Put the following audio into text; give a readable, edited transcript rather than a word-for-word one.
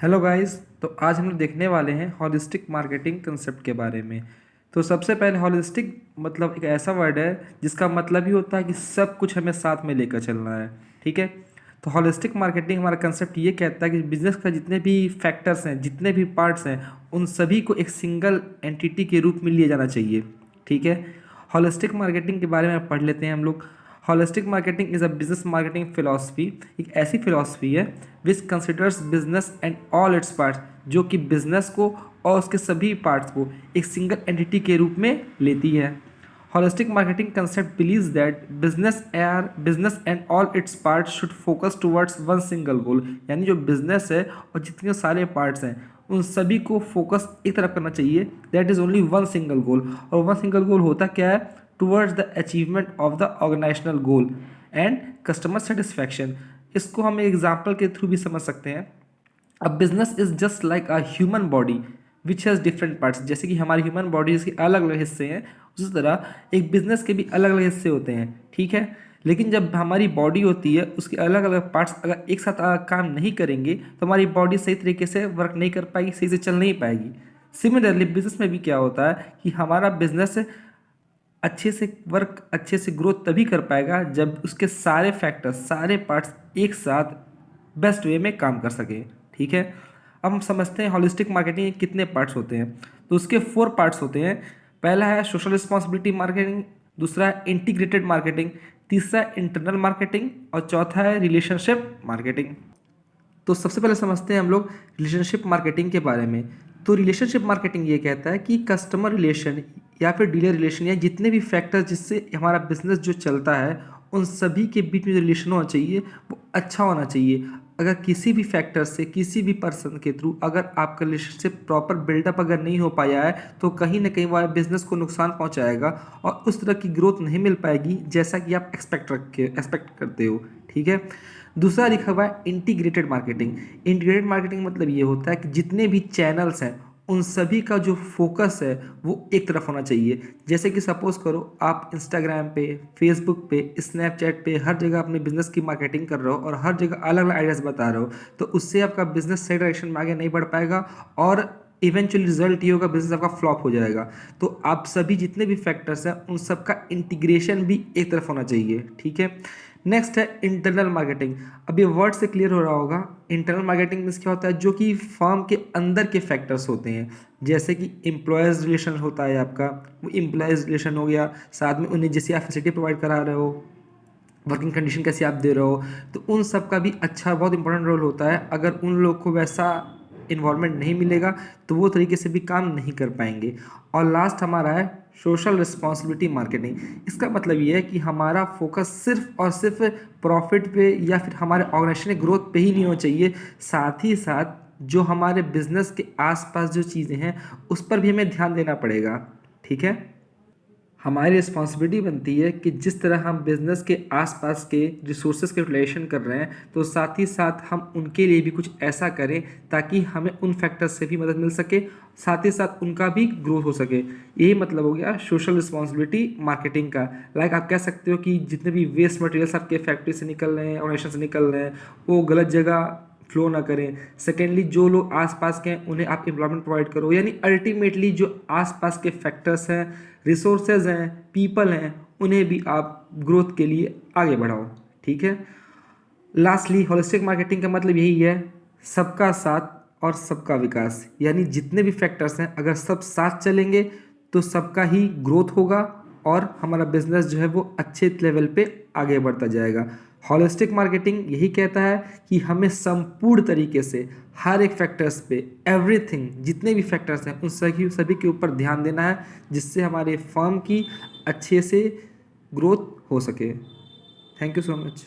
Hello guys. तो आज हम लोग देखने वाले हैं हॉलिस्टिक मार्केटिंग कंसेप्ट के बारे में। तो सबसे पहले हॉलिस्टिक मतलब एक ऐसा वर्ड है जिसका मतलब ही होता है कि सब कुछ हमें साथ में लेकर चलना है। ठीक है। तो हॉलिस्टिक मार्केटिंग हमारा कंसेप्ट ये कहता है कि बिजनेस का जितने भी फैक्टर्स हैं, जितने भी पार्ट्स हैं, उन सभी को एक सिंगल एंटिटी के रूप में लिया जाना चाहिए। ठीक है। हॉलिस्टिक मार्केटिंग के बारे में पढ़ लेते हैं हम लोग। Holistic marketing is a business marketing philosophy. एक ऐसी फिलॉसफी है which considers business and all its parts, जो कि बिजनेस को और उसके सभी पार्ट्स को एक सिंगल एंटिटी के रूप में लेती है। Holistic marketing concept believes that business and all its parts should focus towards one single गोल। यानी जो बिजनेस है और जितने सारे पार्ट्स हैं उन सभी को फोकस एक तरफ करना चाहिए। That is only one single goal. और वन सिंगल गोल होता क्या है? Towards the achievement of the organisational goal and customer satisfaction. इसको हम एक एग्जाम्पल के थ्रू भी समझ सकते हैं। A business is just like a human body which has different parts. जैसे कि हमारी ह्यूमन बॉडी के अलग अलग हिस्से हैं, उसी तरह एक बिजनेस के भी अलग अलग हिस्से होते हैं। ठीक है। लेकिन जब हमारी बॉडी होती है उसके अलग अलग पार्ट्स अगर एक साथ काम नहीं करेंगे तो हमारी बॉडी सही तरीके से वर्क नहीं कर पाएगी, सही से चल नहीं पाएगी। सिमिलरली बिजनेस में भी क्या होता है कि हमारा बिजनेस अच्छे से ग्रोथ तभी कर पाएगा जब उसके सारे फैक्टर्स, सारे पार्ट्स एक साथ बेस्ट वे में काम कर सके। ठीक है। अब हम समझते हैं हॉलिस्टिक मार्केटिंग के कितने पार्ट्स होते हैं। तो उसके 4 पार्ट्स होते हैं। पहला है सोशल रिस्पॉन्सिबिलिटी मार्केटिंग, दूसरा है इंटीग्रेटेड मार्केटिंग, तीसरा इंटरनल मार्केटिंग और चौथा है रिलेशनशिप मार्केटिंग। तो सबसे पहले समझते हैं हम लोग रिलेशनशिप मार्केटिंग के बारे में। तो रिलेशनशिप मार्केटिंग ये कहता है कि कस्टमर रिलेशन या फिर डीलर रिलेशन या जितने भी फैक्टर्स जिससे हमारा बिजनेस जो चलता है उन सभी के बीच में जो रिलेशन होना चाहिए वो अच्छा होना चाहिए। अगर किसी भी फैक्टर से, किसी भी पर्सन के थ्रू अगर आपका रिलेशनशिप प्रॉपर बिल्डअप अगर नहीं हो पाया है तो कहीं ना कहीं वह बिजनेस को नुकसान पहुंचाएगा और उस तरह की ग्रोथ नहीं मिल पाएगी जैसा कि आप एक्सपेक्ट करते हो। ठीक है। दूसरा लिखा हुआ है इंटीग्रेटेड मार्केटिंग। इंटीग्रेटेड मार्केटिंग मतलब ये होता है कि जितने भी चैनल्स हैं उन सभी का जो फोकस है वो एक तरफ होना चाहिए। जैसे कि सपोज करो आप इंस्टाग्राम पे, फेसबुक पे, स्नैपचैट पे हर जगह अपने बिजनेस की मार्केटिंग कर रहे हो और हर जगह अलग अलग आइडियाज़ बता रहे हो, तो उससे आपका बिजनेस सही डायरेक्शन में आगे नहीं बढ़ पाएगा और इवेंचुअली रिजल्ट ये होगा बिजनेस आपका फ्लॉप हो जाएगा। तो आप सभी जितने भी फैक्टर्स हैं उन सबका इंटीग्रेशन भी एक तरफ होना चाहिए। ठीक है। नेक्स्ट है इंटरनल मार्केटिंग। अब ये वर्ड से क्लियर हो रहा होगा। इंटरनल मार्केटिंग मीन्स क्या होता है? जो कि फर्म के अंदर के फैक्टर्स होते हैं। जैसे कि एम्प्लॉयज़ रिलेशन होता है आपका, वो एम्प्लॉयज़ रिलेशन हो गया, साथ में उन्हें जैसे आप फैसिलिटी प्रोवाइड करा रहे हो, वर्किंग कंडीशन कैसे आप दे रहे हो, तो उन सब का भी अच्छा बहुत इंपॉर्टेंट रोल होता है। अगर उन लोग को वैसा इन्वायरमेंट नहीं मिलेगा तो वो तरीके से भी काम नहीं कर पाएंगे। और लास्ट हमारा है सोशल रिस्पॉन्सिबिलिटी मार्केटिंग। इसका मतलब ये है कि हमारा फोकस सिर्फ और सिर्फ प्रॉफिट पे या फिर हमारे ऑर्गेनाइजेशन ग्रोथ पे ही नहीं होना चाहिए, साथ ही साथ जो हमारे बिजनेस के आसपास जो चीज़ें हैं उस पर भी हमें ध्यान देना पड़ेगा। ठीक है। हमारी रिस्पॉन्सिबिलिटी बनती है कि जिस तरह हम बिज़नेस के आसपास के रिसोर्सेज के रिलेशन कर रहे हैं तो साथ ही साथ हम उनके लिए भी कुछ ऐसा करें ताकि हमें उन फैक्टर्स से भी मदद मिल सके, साथ ही साथ उनका भी ग्रोथ हो सके। यही मतलब हो गया सोशल रिस्पॉन्सिबिलिटी मार्केटिंग का। लाइक आप कह सकते हो कि जितने भी वेस्ट मटेरियल्स आपके फैक्ट्री से निकल रहे हैं, ऑर्गेनाइजेशन से निकल रहे हैं, वो गलत जगह फ्लो ना करें। सेकेंडली जो लोग आसपास के हैं उन्हें आप एम्प्लॉयमेंट प्रोवाइड करो। यानी अल्टीमेटली जो आसपास के फैक्टर्स हैं, रिसोर्सेज हैं, पीपल हैं, उन्हें भी आप ग्रोथ के लिए आगे बढ़ाओ। ठीक है। लास्टली होलिस्टिक मार्केटिंग का मतलब यही है, सबका साथ और सबका विकास। यानी जितने भी फैक्टर्स हैं अगर सब साथ चलेंगे तो सबका ही ग्रोथ होगा और हमारा बिजनेस जो है वो अच्छे लेवल पे आगे बढ़ता जाएगा। होलिस्टिक मार्केटिंग यही कहता है कि हमें संपूर्ण तरीके से हर एक फैक्टर्स पे, एवरीथिंग, जितने भी फैक्टर्स हैं उन सभी के ऊपर ध्यान देना है जिससे हमारे फर्म की अच्छे से ग्रोथ हो सके। Thank you so much.